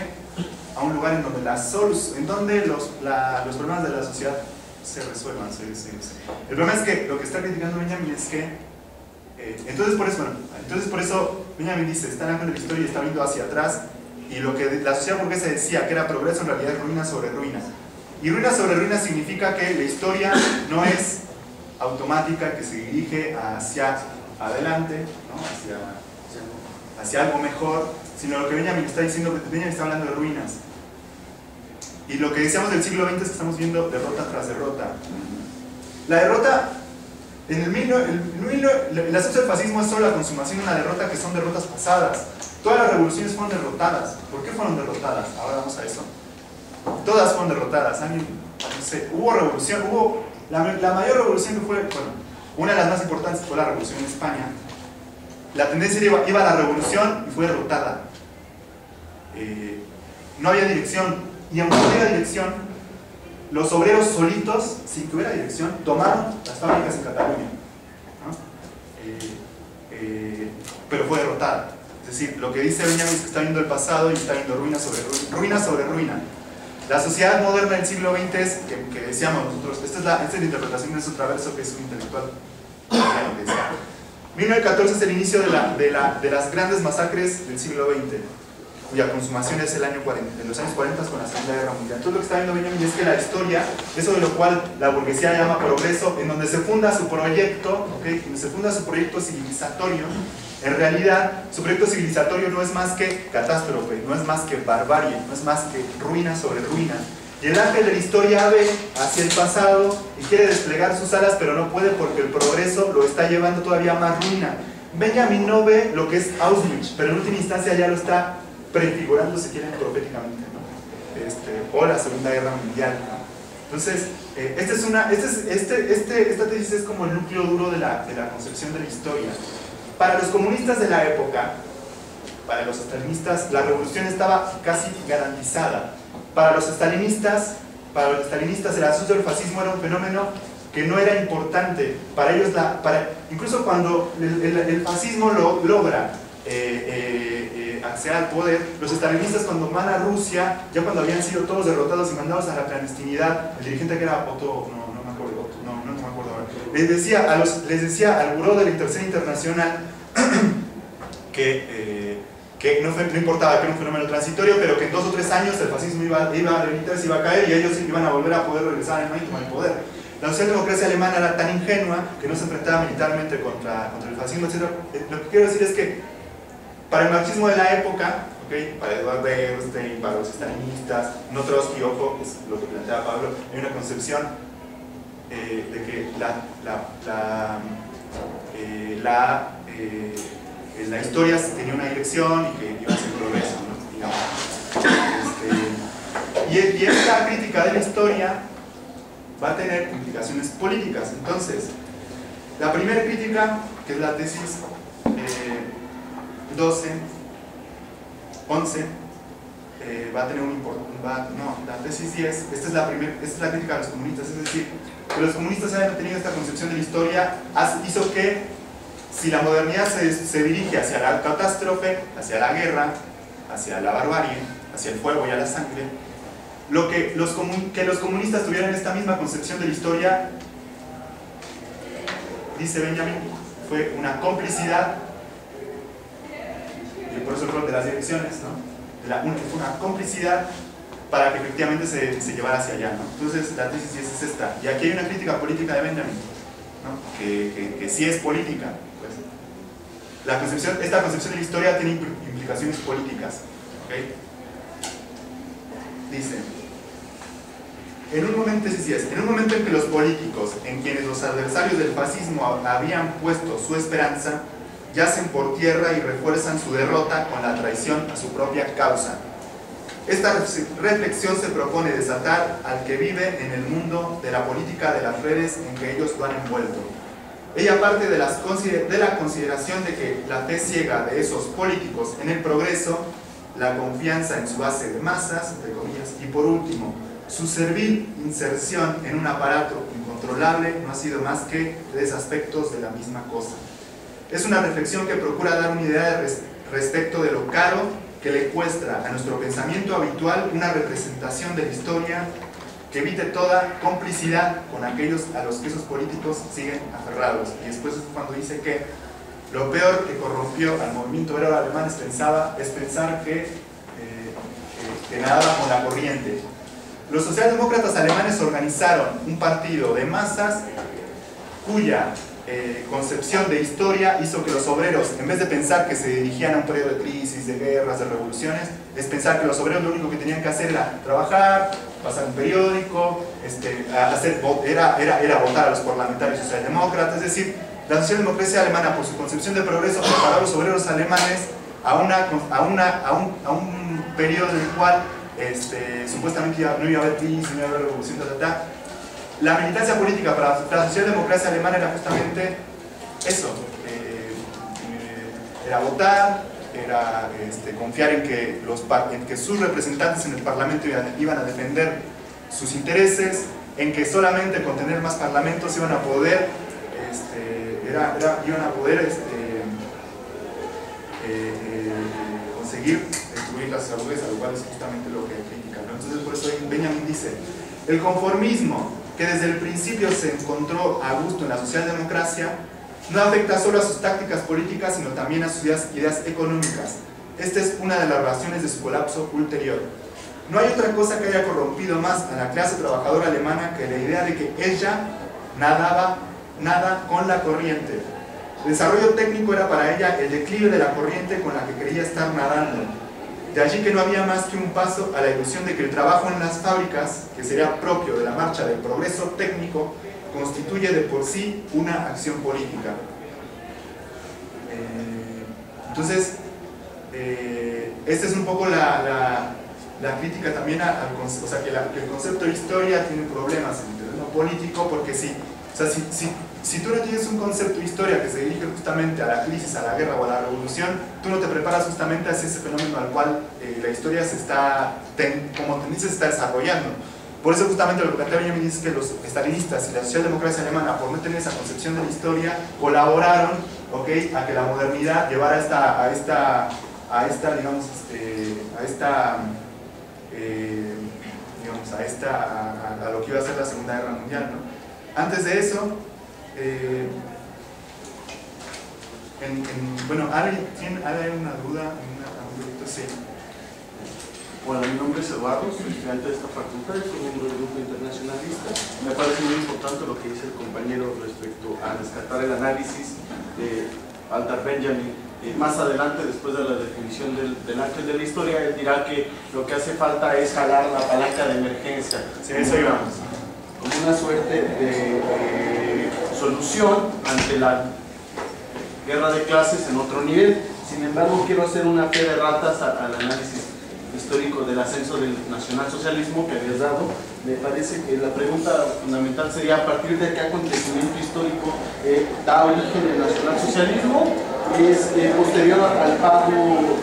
a un lugar en donde los problemas de la sociedad se resuelvan. El problema es que lo que está criticando Benjamin es que entonces por eso Benjamin dice, está en la historia y está viendo hacia atrás, y lo que la sociedad burguesa decía que era progreso en realidad es ruina sobre ruina. Y ruina sobre ruina significa que la historia no es automática, que se dirige hacia adelante, ¿no? hacia algo mejor, sino lo que Benjamin está diciendo, que Benjamin está hablando de ruinas. Y lo que decíamos del siglo XX es que estamos viendo derrota tras derrota. La derrota, el asunto del fascismo es solo la consumación de una derrota, que son derrotas pasadas. Todas las revoluciones fueron derrotadas. ¿Por qué fueron derrotadas? Ahora vamos a eso. Todas fueron derrotadas. No sé, hubo revolución, la mayor revolución que fue, bueno, una de las más importantes fue la revolución en España. La tendencia iba a la revolución y fue derrotada. No había dirección, y aunque no había dirección, los obreros solitos, sin que hubiera dirección, tomaron las fábricas en Cataluña, ¿no? Pero fue derrotada. Es decir, lo que dice Benjamin es que está viendo el pasado y está viendo ruina sobre ruina. La sociedad moderna del siglo XX es, que decíamos nosotros, esta es la interpretación de Sotraverso, que es un intelectual. 1914 es el inicio de las grandes masacres del siglo XX, cuya consumación es en los años 40 con la Segunda Guerra Mundial. Entonces lo que está viendo Benjamin es que la historia, eso de lo cual la burguesía llama progreso, en donde se funda su proyecto, donde se funda su proyecto civilizatorio, en realidad su proyecto civilizatorio no es más que catástrofe, no es más que barbarie, no es más que ruina sobre ruina. Y el ángel de la historia ve hacia el pasado y quiere desplegar sus alas, pero no puede porque el progreso lo está llevando todavía a más ruina. Benjamin no ve lo que es Auschwitz, pero en última instancia ya lo está prefigurando, si quieren, proféticamente, ¿no? O la Segunda Guerra Mundial, ¿no? Entonces, esta tesis es como el núcleo duro de la concepción de la historia. Para los comunistas de la época, para los stalinistas, la revolución estaba casi garantizada. Para los stalinistas el asunto del fascismo era un fenómeno que no era importante. Para ellos, incluso cuando el fascismo logra acceder al poder, los stalinistas cuando van a Rusia, ya cuando habían sido todos derrotados y mandados a la clandestinidad, el dirigente que era Otto, no me acuerdo ahora, les decía al Buró de la Tercera Internacional que no importaba, que era un fenómeno transitorio, pero que en 2 o 3 años el fascismo iba a debilitarse, iba a caer y ellos iban a volver a poder regresar al tomar el poder. La socialdemocracia alemana era tan ingenua que no se enfrentaba militarmente contra el fascismo, etc. Lo que quiero decir es que para el marxismo de la época, para Eduard Bernstein, para los stalinistas, no Trotsky, ojo, es lo que plantea Pablo, hay una concepción de que la historia tenía una dirección y que iba a ser progreso, ¿no? Y esta crítica de la historia va a tener implicaciones políticas. Entonces, la primera crítica, que es la tesis 11, va a tener un importante, la tesis 10, esta es la crítica de los comunistas, es decir, que los comunistas hayan tenido esta concepción de la historia hizo que si la modernidad se dirige hacia la catástrofe, hacia la guerra, hacia la barbarie, hacia el fuego y a la sangre, que los comunistas tuvieran esta misma concepción de la historia, dice Benjamin, fue una complicidad, y por eso el rol de las direcciones, ¿no? Fue una complicidad para que efectivamente se llevara hacia allá, ¿no? Entonces la tesis es esta, y aquí hay una crítica política de Benjamin, ¿no? que sí es política, pues. Esta concepción de la historia tiene implicaciones políticas, ¿okay? Dice, en un momento en que los políticos, en quienes los adversarios del fascismo habían puesto su esperanza, yacen por tierra y refuerzan su derrota con la traición a su propia causa. Esta reflexión se propone desatar al que vive en el mundo de la política de las redes en que ellos lo han envuelto. Ella parte de la consideración de que la fe ciega de esos políticos en el progreso, la confianza en su base de masas, entre comillas, y por último, su servil inserción en un aparato incontrolable no ha sido más que tres aspectos de la misma cosa. Es una reflexión que procura dar una idea respecto de lo caro que le cuesta a nuestro pensamiento habitual una representación de la historia que evite toda complicidad con aquellos a los que esos políticos siguen aferrados. Y después es cuando dice que lo peor que corrompió al movimiento obrero alemán es pensar que nadaba con la corriente. Los socialdemócratas alemanes organizaron un partido de masas cuya concepción de historia hizo que los obreros, en vez de pensar que se dirigían a un periodo de crisis, de guerras, de revoluciones, es pensar que los obreros lo único que tenían que hacer era trabajar, pasar un periódico, era votar a los parlamentarios socialdemócratas. Es decir, la socialdemocracia alemana, por su concepción de progreso, preparó a los obreros alemanes a un periodo en el cual supuestamente no iba a haber crisis, no iba a haber revolución, La militancia política para la socialdemocracia alemana era justamente eso, era votar, era confiar en que sus representantes en el Parlamento iban a defender sus intereses, en que solamente con tener más parlamentos iban a poder conseguir destruir las salubres, a lo cual es justamente lo que critica, ¿no? Entonces por eso Benjamin dice, el conformismo que desde el principio se encontró a gusto en la socialdemocracia, no afecta solo a sus tácticas políticas, sino también a sus ideas económicas. Esta es una de las razones de su colapso ulterior. No hay otra cosa que haya corrompido más a la clase trabajadora alemana que la idea de que ella nada con la corriente. El desarrollo técnico era para ella el declive de la corriente con la que creía estar nadando. De allí que no había más que un paso a la ilusión de que el trabajo en las fábricas, que sería propio de la marcha del progreso técnico, constituye de por sí una acción política. Entonces, esta es un poco la crítica también al concepto, o sea, que el concepto de historia tiene problemas en el terreno político, porque si tú no tienes un concepto de historia que se dirige justamente a la crisis, a la guerra o a la revolución, tú no te preparas justamente hacia ese fenómeno al cual la historia como tendencia se está desarrollando. Por eso justamente lo que plantea Benjamin es que los estalinistas y la socialdemocracia alemana, por no tener esa concepción de la historia, colaboraron, ¿okay?, a que la modernidad llevara a lo que iba a ser la Segunda Guerra Mundial, ¿no? Antes de eso, bueno, ¿hay una duda? Sí. Bueno, mi nombre es Eduardo, soy estudiante de esta facultad, soy miembro del grupo internacionalista. Me parece muy importante lo que dice el compañero respecto a rescatar el análisis de Walter Benjamin. Más adelante, después de la definición del ángel de la historia, él dirá que lo que hace falta es jalar la palanca de emergencia. Sí, eso íbamos. Como una suerte de solución ante la guerra de clases en otro nivel. Sin embargo, quiero hacer una fe de ratas al análisis histórico del ascenso del nacionalsocialismo que habías dado. Me parece que la pregunta fundamental sería: ¿a partir de qué acontecimiento histórico da origen el nacionalsocialismo? Es posterior al pago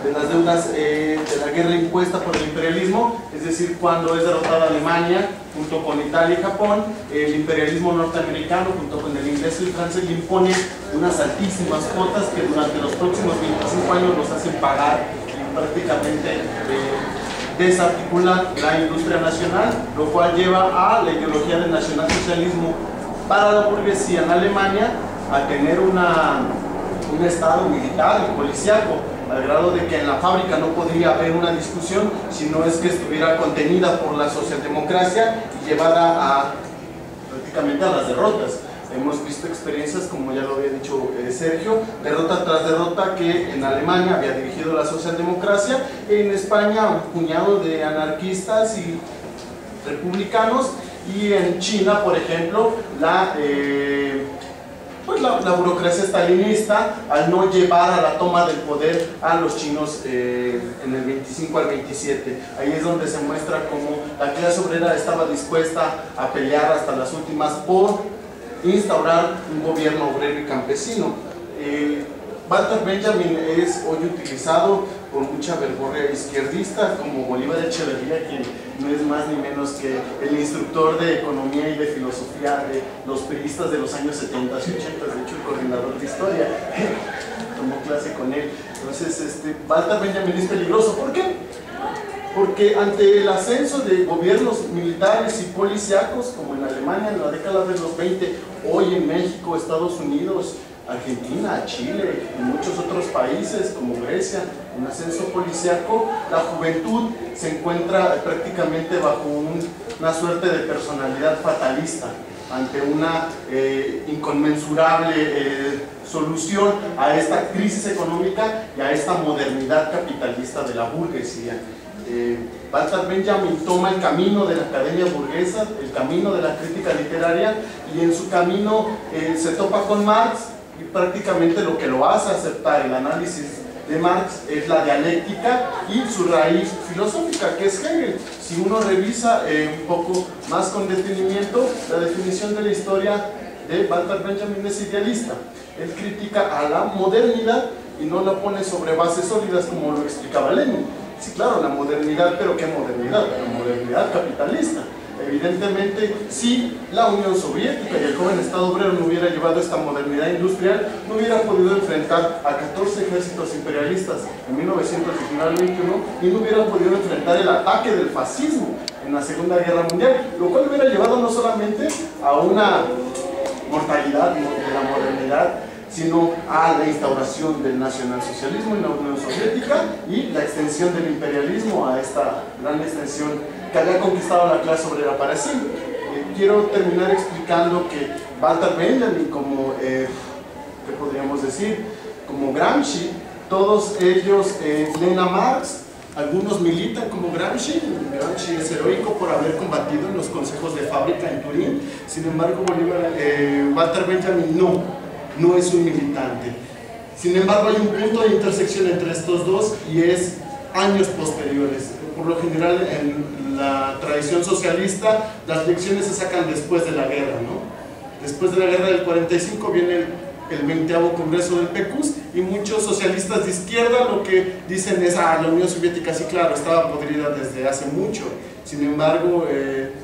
de las deudas de la guerra impuesta por el imperialismo, es decir, cuando es derrotada Alemania junto con Italia y Japón, el imperialismo norteamericano junto con el inglés y el francés le imponen unas altísimas cuotas que durante los próximos 25 años los hacen pagar y prácticamente desarticulan la industria nacional, lo cual lleva a la ideología del nacionalsocialismo para la burguesía en Alemania a tener un estado militar y policíaco, al grado de que en la fábrica no podría haber una discusión si no es que estuviera contenida por la socialdemocracia y llevada prácticamente a las derrotas. Hemos visto experiencias, como ya lo había dicho Sergio, derrota tras derrota, que en Alemania había dirigido la socialdemocracia, en España un puñado de anarquistas y republicanos, y en China, por ejemplo, la burocracia stalinista, al no llevar a la toma del poder a los chinos en el 25 al 27. Ahí es donde se muestra cómo la clase obrera estaba dispuesta a pelear hasta las últimas por instaurar un gobierno obrero y campesino. Walter Benjamin es hoy utilizado por mucha verborrea izquierdista, como Bolívar Echeverría, quien no es más ni menos que el instructor de economía y de filosofía de los priistas de los años 70 y 80, de hecho el coordinador de historia tomó clase con él. Entonces Walter Benjamin es peligroso. ¿Por qué? Porque ante el ascenso de gobiernos militares y policíacos, como en Alemania en la década de los 20, hoy en México, Estados Unidos, Argentina, Chile y muchos otros países como Grecia, un ascenso policíaco, la juventud se encuentra prácticamente bajo una suerte de personalidad fatalista ante una inconmensurable solución a esta crisis económica y a esta modernidad capitalista de la burguesía. Walter Benjamin toma el camino de la academia burguesa, el camino de la crítica literaria, y en su camino se topa con Marx, y prácticamente lo que lo hace aceptar el análisis de Marx es la dialéctica y su raíz filosófica, que es Hegel. Si uno revisa un poco más con detenimiento, la definición de la historia de Walter Benjamin es idealista. Él critica a la modernidad y no la pone sobre bases sólidas como lo explicaba Lenin. Sí, claro, la modernidad, pero ¿qué modernidad? La modernidad capitalista. Evidentemente, si la Unión Soviética y el joven Estado obrero no hubiera llevado esta modernidad industrial, no hubiera podido enfrentar a 14 ejércitos imperialistas en 1919-21 y no hubiera podido enfrentar el ataque del fascismo en la Segunda Guerra Mundial, lo cual hubiera llevado no solamente a una mortalidad de la modernidad, sino a la instauración del nacionalsocialismo en la Unión Soviética y la extensión del imperialismo a esta gran extensión que había conquistado la clase obrera para sí. Quiero terminar explicando que Walter Benjamin, como, ¿qué podríamos decir? Como Gramsci, todos ellos leen a Marx, algunos militan como Gramsci. Gramsci es heroico por haber combatido en los consejos de fábrica en Turín. Sin embargo, Walter Benjamin no es un militante. Sin embargo, hay un punto de intersección entre estos dos y es años posteriores. Por lo general, en la tradición socialista, las lecciones se sacan después de la guerra, ¿no? Después de la guerra del 45 viene el 20º Congreso del PECUS y muchos socialistas de izquierda lo que dicen es: la Unión Soviética sí, claro, estaba podrida desde hace mucho. Sin embargo,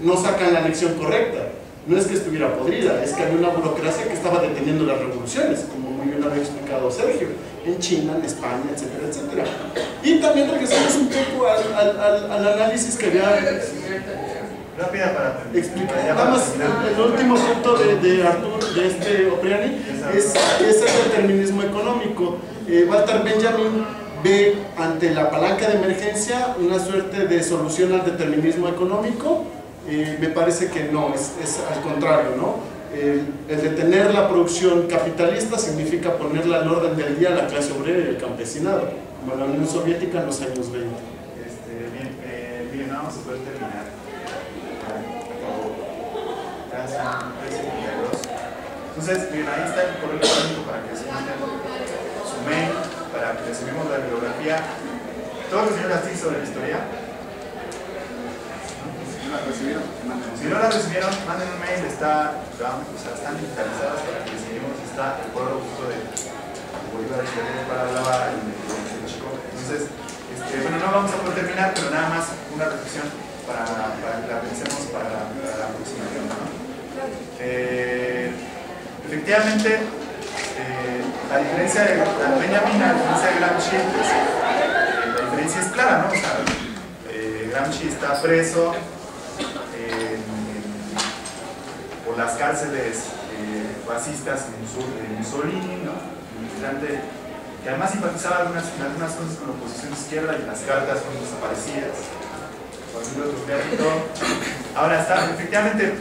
no sacan la lección correcta. No es que estuviera podrida, es que había una burocracia que estaba deteniendo las revoluciones, como muy bien había explicado Sergio, en China, en España, etcétera, etcétera. Y también regresamos un poco al análisis que había explicado. Nada más, el último punto de Artur, de Opriani, es el determinismo económico. Walter Benjamin ve ante la palanca de emergencia una suerte de solución al determinismo económico. Me parece que no, es al contrario, ¿no? El detener la producción capitalista significa ponerla al orden del día a la clase obrera y el campesinado, como la Unión Soviética en los años 20. Bien, vamos a poder terminar. Entonces, bien, ahí está el correo electrónico para que se manden su mail, para que recibimos la bibliografía. Todo lo que el señor Castillo sobre la historia. Si no la recibieron, manden un mail, están digitalizadas para que recibimos, está el foro justo de Bolívar para hablar el chico. Entonces, bueno, no vamos a poder terminar, pero nada más una reflexión para que la pensemos para la próxima ronda, ¿no? efectivamente, la diferencia de Benjamin, la diferencia de Gramsci, pues, la diferencia es clara, ¿no? O sea, Gramsci está preso por las cárceles fascistas de Mussolini, ¿no? Un militante que además simpatizaba en algunas cosas con la oposición izquierda y las cartas fueron desaparecidas. Por ejemplo, otro mérito. Ahora está, efectivamente,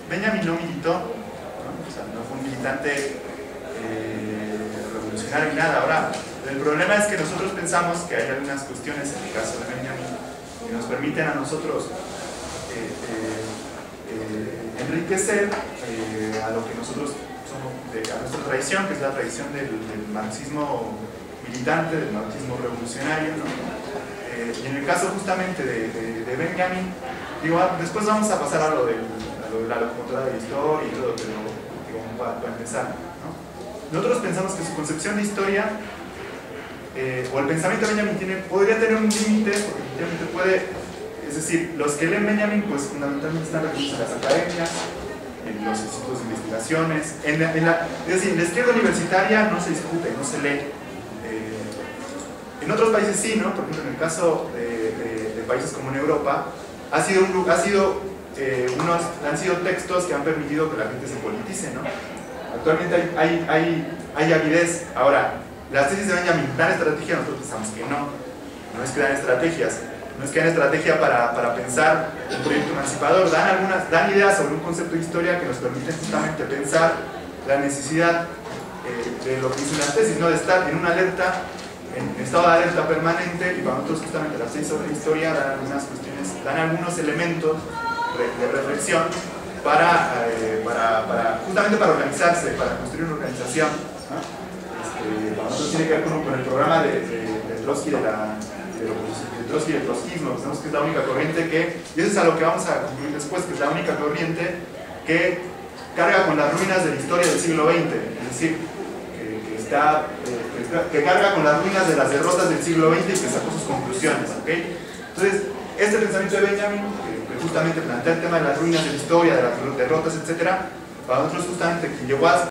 Benjamin no militó, ¿no? O sea, no fue un militante revolucionario ni nada. Ahora, el problema es que nosotros pensamos que hay algunas cuestiones en el caso de Benjamin que nos permiten a nosotros enriquecer a lo que nosotros somos, a nuestra tradición, que es la tradición del marxismo militante, del marxismo revolucionario, ¿no? Y en el caso justamente de Benjamin, digo, después vamos a pasar a lo de la locomotora de la historia y todo, pero digo, para empezar, ¿no? Nosotros pensamos que su concepción de historia o el pensamiento de Benjamin podría tener un límite, porque efectivamente puede. Es decir, los que leen Benjamin, pues fundamentalmente están recluidos en las academias, en los institutos de investigaciones, es decir, en la izquierda universitaria no se discute, no se lee. En otros países sí, ¿no? Por ejemplo, en el caso de países como en Europa, han sido textos que han permitido que la gente se politice, ¿no? Actualmente hay avidez. Ahora, las tesis de Benjamin, ¿dan estrategia? Nosotros pensamos que no es que dan estrategias. No es que hayan estrategia para pensar un proyecto emancipador, dan ideas sobre un concepto de historia que nos permiten justamente pensar la necesidad de lo que dicen las tesis, ¿no? De estar en una alerta, en estado de alerta permanente, y para nosotros justamente las tesis sobre historia dan algunas cuestiones, dan algunos elementos de reflexión justamente para organizarse, para construir una organización, ¿no? Para nosotros tiene que ver con el programa de Trotsky del trotskismo. Pensamos que es la única corriente y eso es a lo que vamos a concluir después, que es la única corriente que carga con las ruinas de la historia del siglo XX, es decir, que carga con las ruinas de las derrotas del siglo XX y que sacó sus conclusiones, ¿ok? Entonces, este pensamiento de Benjamin, que justamente plantea el tema de las ruinas de la historia, de las derrotas, etc., para nosotros justamente que llegó a